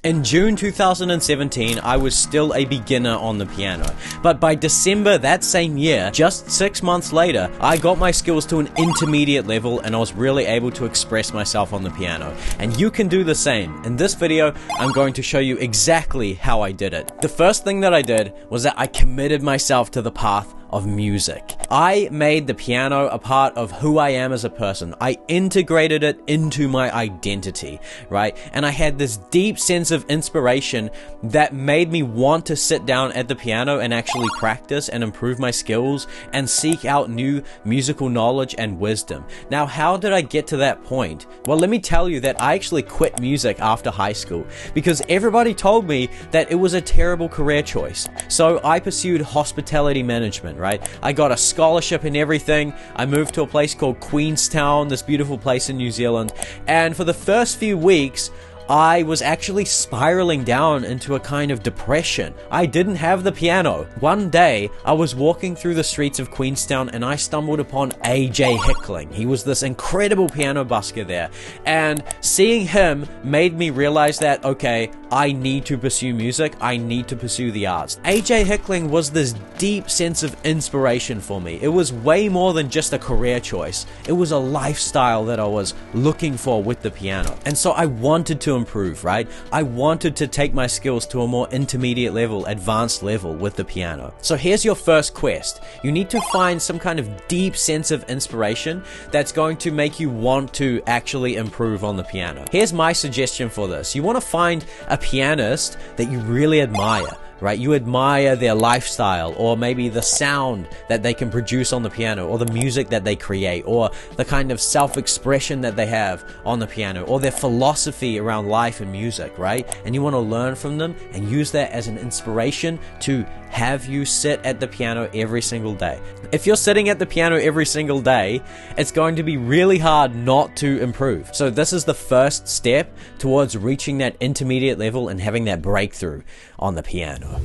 In June 2017, I was still a beginner on the piano, but by December that same year, just 6 months later, I got my skills to an intermediate level and I was really able to express myself on the piano. And you can do the same. In this video, I'm going to show you exactly how I did it. The first thing that I did was that I committed myself to the path of music. I made the piano a part of who I am as a person. I integrated it into my identity, right? And I had this deep sense of inspiration that made me want to sit down at the piano and actually practice and improve my skills and seek out new musical knowledge and wisdom. Now, how did I get to that point? Well, let me tell you that I actually quit music after high school because everybody told me that it was a terrible career choice. So I pursued hospitality management, right? I got a scholarship and everything. I moved to a place called Queenstown, this beautiful place in New Zealand. And for the first few weeks, I was actually spiraling down into a kind of depression. I didn't have the piano. One day, I was walking through the streets of Queenstown and I stumbled upon AJ Hickling. He was this incredible piano busker there. And seeing him made me realize that, okay, I need to pursue music. I need to pursue the arts. AJ Hickling was this deep sense of inspiration for me. It was way more than just a career choice. It was a lifestyle that I was looking for with the piano. And so I wanted to improve, right? I wanted to take my skills to a more intermediate level, advanced level with the piano. So here's your first quest. You need to find some kind of deep sense of inspiration that's going to make you want to actually improve on the piano. Here's my suggestion for this. You want to find a pianist that you really admire, right? You admire their lifestyle, or maybe the sound that they can produce on the piano, or the music that they create, or the kind of self-expression that they have on the piano, or their philosophy around life and music, right? And you want to learn from them and use that as an inspiration to have you sit at the piano every single day. If you're sitting at the piano every single day, it's going to be really hard not to improve. So this is the first step towards reaching that intermediate level and having that breakthrough on the piano.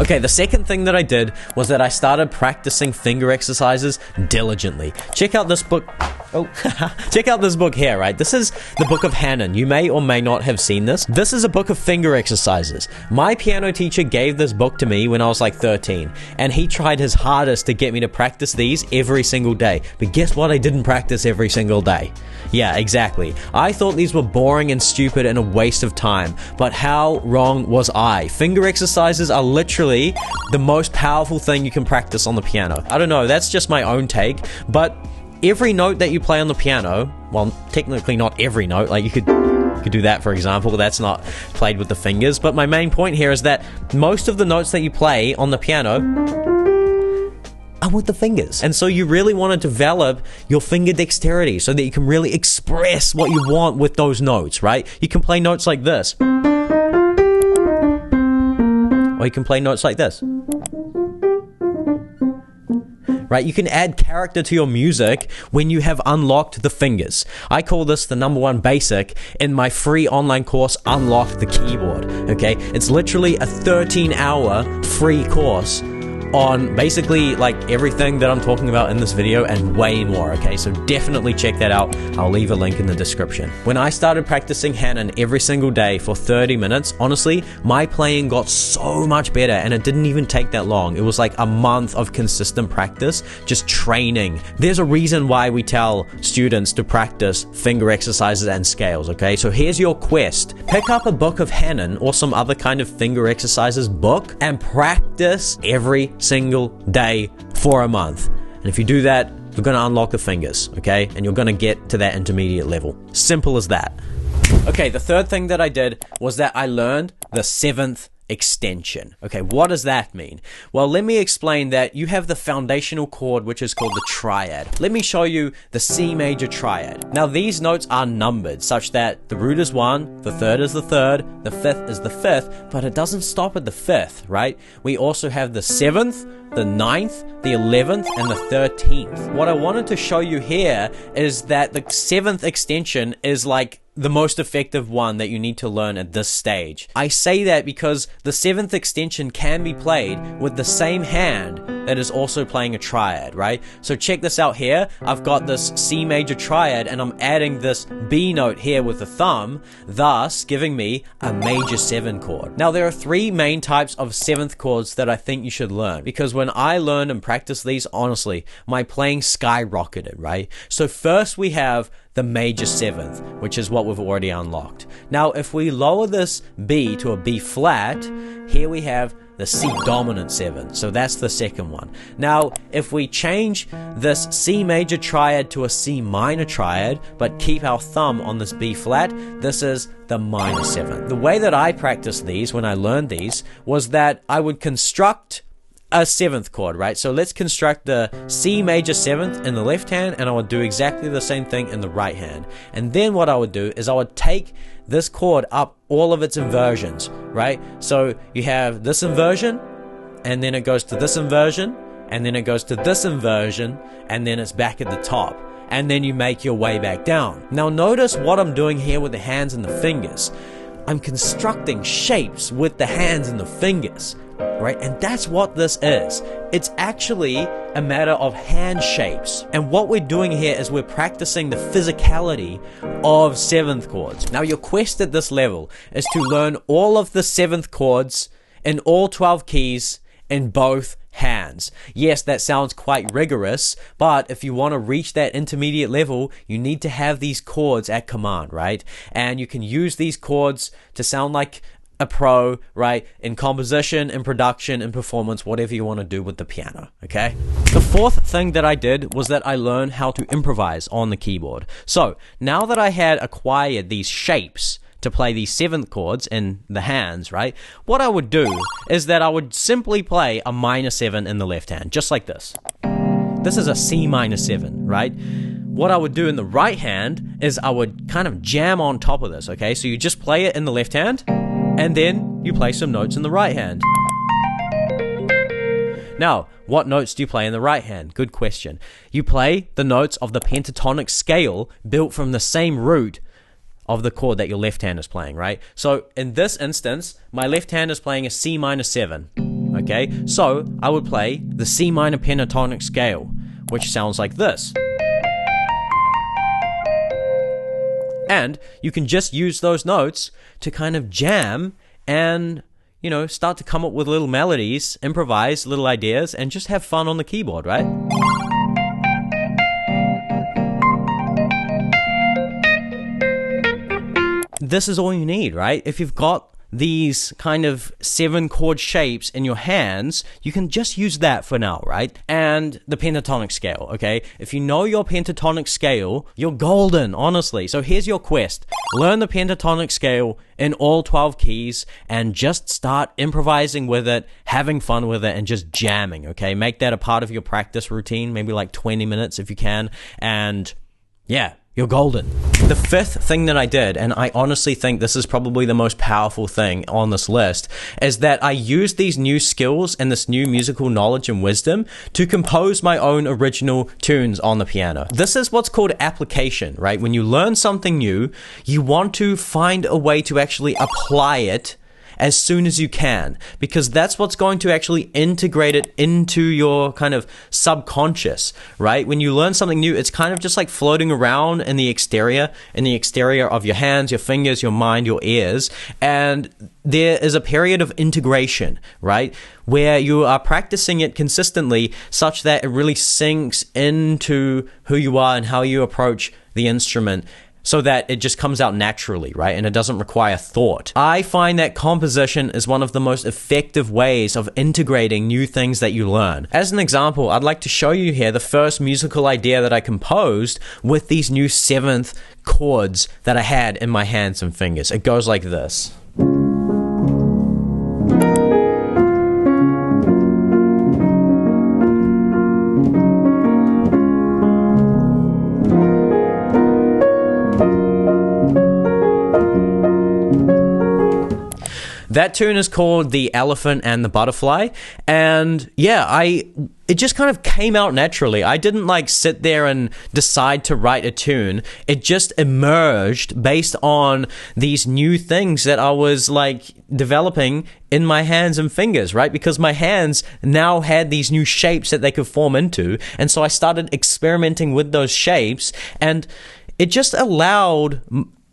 Okay, the second thing that I did was that I started practicing finger exercises diligently. Check out this book. Oh, check out this book here, right? This is the Book of Hannon. You may or may not have seen this. This is a book of finger exercises. My piano teacher gave this book to me when I was like 13, and he tried his hardest to get me to practice these every single day. But guess what? I didn't practice every single day. Yeah, exactly. I thought these were boring and stupid and a waste of time, but how wrong was I? Finger exercises are literally the most powerful thing you can practice on the piano. I don't know, that's just my own take, but every note that you play on the piano, well, technically not every note, like you could do that, for example, that's not played with the fingers, but my main point here is that most of the notes that you play on the piano are with the fingers. And so you really want to develop your finger dexterity so that you can really express what you want with those notes, right? You can play notes like this. Or you can play notes like this. Right? You can add character to your music when you have unlocked the fingers. I call this the #1 basic in my free online course, Unlock the Keyboard. Okay? It's literally a 13-hour free course on basically like everything that I'm talking about in this video and way more, okay? So definitely check that out. I'll leave a link in the description. When I started practicing Hannon every single day for 30 minutes, honestly, my playing got so much better and it didn't even take that long. It was like a month of consistent practice, just training. There's a reason why we tell students to practice finger exercises and scales, okay? So here's your quest. Pick up a book of Hannon or some other kind of finger exercises book and practice every single day for a month. And if you do that, you're going to unlock the fingers, okay? And you're going to get to that intermediate level. Simple as that. Okay, the third thing that I did was that I learned the 7th extension. Okay, what does that mean? Well, let me explain that you have the foundational chord, which is called the triad. Let me show you the C major triad. Now, these notes are numbered such that the root is 1, the third is the third, the fifth is the fifth, but it doesn't stop at the fifth, right? We also have the 7th, the 9th, the 11th, and the 13th. What I wanted to show you here is that the 7th extension is like the most effective one that you need to learn at this stage. I say that because the 7th extension can be played with the same hand it is also playing a triad, right? So check this out here. I've got this C major triad and I'm adding this B note here with the thumb, thus giving me a major 7 chord. Now there are 3 main types of 7th chords that I think you should learn, because when I learned and practiced these, honestly, my playing skyrocketed, right? So first we have the major 7th, which is what we've already unlocked. Now if we lower this B to a B flat, here we have the C dominant 7, so that's the second one. Now if we change this C major triad to a C minor triad, but keep our thumb on this B flat, this is the minor 7. The way that I practiced these when I learned these was that I would construct a 7th chord, right? So let's construct the C major 7th in the left hand, and I would do exactly the same thing in the right hand. And then what I would do is I would take this chord up all of its inversions, right? So you have this inversion, and then it goes to this inversion, and then it goes to this inversion, and then it's back at the top. And then you make your way back down. Now notice what I'm doing here with the hands and the fingers. I'm constructing shapes with the hands and the fingers, right? And that's what this is. It's actually a matter of hand shapes. And what we're doing here is we're practicing the physicality of 7th chords. Now your quest at this level is to learn all of the 7th chords in all 12 keys in both hands. Yes, that sounds quite rigorous, but if you want to reach that intermediate level, you need to have these chords at command, right? And you can use these chords to sound like a pro, right? In composition, in production, in performance, whatever you want to do with the piano, okay? The 4th thing that I did was that I learned how to improvise on the keyboard. So now that I had acquired these shapes to play these 7th chords in the hands, right? What I would do is that I would simply play a minor 7 in the left hand, just like this. This is a C minor 7, right? What I would do in the right hand is I would kind of jam on top of this, okay? So you just play it in the left hand, and then you play some notes in the right hand. Now, what notes do you play in the right hand? Good question. You play the notes of the pentatonic scale built from the same root of the chord that your left hand is playing, right? So in this instance, my left hand is playing a C minor 7, okay? So I would play the C minor pentatonic scale, which sounds like this. And you can just use those notes to kind of jam and, you know, start to come up with little melodies, improvise little ideas, and just have fun on the keyboard, right? This is all you need, right? If you've got these kind of 7 chord shapes in your hands, you can just use that for now, right? And the pentatonic scale, okay? If you know your pentatonic scale, you're golden, honestly. So here's your quest. Learn the pentatonic scale in all 12 keys and just start improvising with it, having fun with it, and just jamming, okay? Make that a part of your practice routine, maybe like 20 minutes if you can, and yeah, you're golden. The 5th thing that I did, and I honestly think this is probably the most powerful thing on this list, is that I used these new skills and this new musical knowledge and wisdom to compose my own original tunes on the piano. This is what's called application, right? When you learn something new, you want to find a way to actually apply it as soon as you can, because that's what's going to actually integrate it into your kind of subconscious, right? When you learn something new, it's kind of just like floating around in the exterior of your hands, your fingers, your mind, your ears, and there is a period of integration, right? Where you are practicing it consistently such that it really sinks into who you are and how you approach the instrument, so that it just comes out naturally, right? And it doesn't require thought. I find that composition is one of the most effective ways of integrating new things that you learn. As an example, I'd like to show you here the first musical idea that I composed with these new 7th chords that I had in my hands and fingers. It goes like this. That tune is called The Elephant and the Butterfly, and yeah, it just kind of came out naturally. I didn't like sit there and decide to write a tune. It just emerged based on these new things that I was like developing in my hands and fingers, right? Because my hands now had these new shapes that they could form into, and so I started experimenting with those shapes, and it just allowed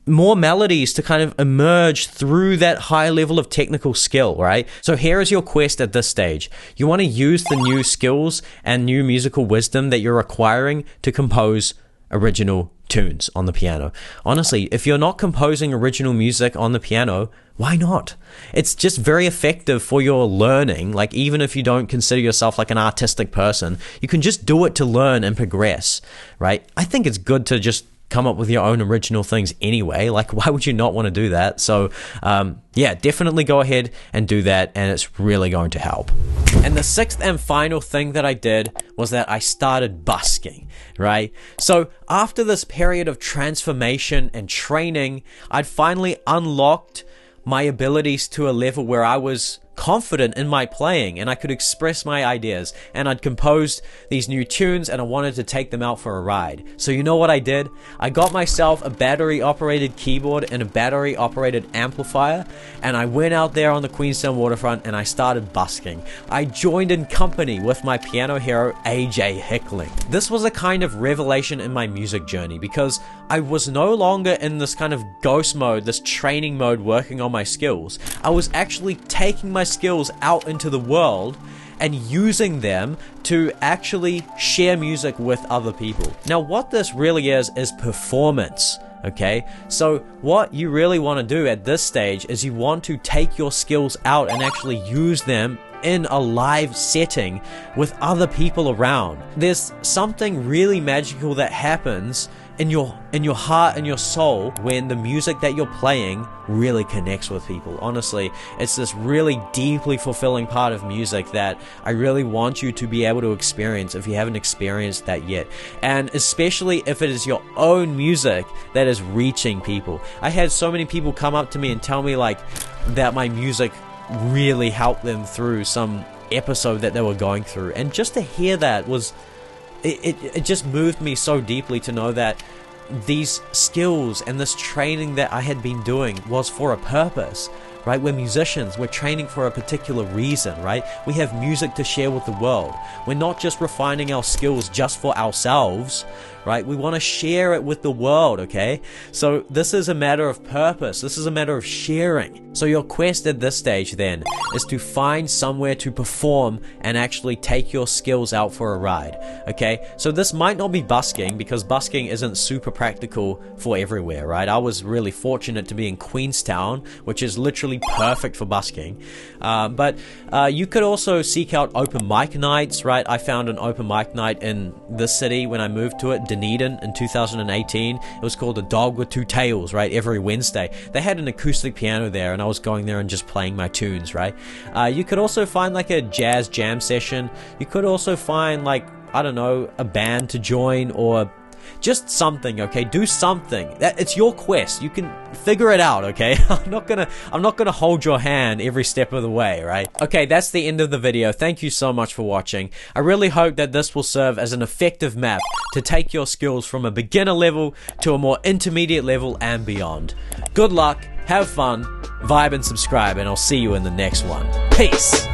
more melodies to kind of emerge through that high level of technical skill, right? So here is your quest at this stage. You want to use the new skills and new musical wisdom that you're acquiring to compose original tunes on the piano. Honestly, if you're not composing original music on the piano, why not? It's just very effective for your learning. Like, even if you don't consider yourself like an artistic person, you can just do it to learn and progress, right? I think it's good to just come up with your own original things anyway. Like, why would you not want to do that? So yeah, definitely go ahead and do that, and it's really going to help. And the sixth and final thing that I did was that I started busking, right? So after this period of transformation and training, I'd finally unlocked my abilities to a level where I was confident in my playing and I could express my ideas, and I'd composed these new tunes and I wanted to take them out for a ride. So you know what I did? I got myself a battery operated keyboard and a battery operated amplifier, and I went out there on the Queenstown waterfront and I started busking. I joined in company with my piano hero AJ Hickling. This was a kind of revelation in my music journey because I was no longer in this kind of ghost mode, this training mode, working on my skills. I was actually taking my skills out into the world and using them to actually share music with other people. Now, what this really is performance. Okay, so what you really want to do at this stage is you want to take your skills out and actually use them in a live setting with other people around. There's something really magical that happens in your heart and your soul when the music that you're playing really connects with people. Honestly, it's this really deeply fulfilling part of music that I really want you to be able to experience if you haven't experienced that yet. And especially if it is your own music that is reaching people. I had so many people come up to me and tell me like that my music really helped them through some episode that they were going through, and just to hear that was it just moved me so deeply to know that these skills and this training that I had been doing was for a purpose, right? We're musicians, we're training for a particular reason, right? We have music to share with the world. We're not just refining our skills just for ourselves, right? We want to share it with the world, okay? So this is a matter of purpose. This is a matter of sharing. So your quest at this stage then is to find somewhere to perform and actually take your skills out for a ride, okay? So this might not be busking because busking isn't super practical for everywhere, right? I was really fortunate to be in Queenstown, which is literally perfect for busking. But you could also seek out open mic nights, right? I found an open mic night in this city when I moved to it, Dunedin, in 2018. It was called A Dog with Two Tails, right? Every Wednesday. They had an acoustic piano there, and I was going there and just playing my tunes, right? You could also find like a jazz jam session. You could also find like, I don't know, a band to join or just something, okay? Do something. It's your quest. You can figure it out, okay? I'm not gonna hold your hand every step of the way, right? Okay, that's the end of the video. Thank you so much for watching. I really hope that this will serve as an effective map to take your skills from a beginner level to a more intermediate level and beyond. Good luck, have fun, vibe and subscribe, and I'll see you in the next one. Peace!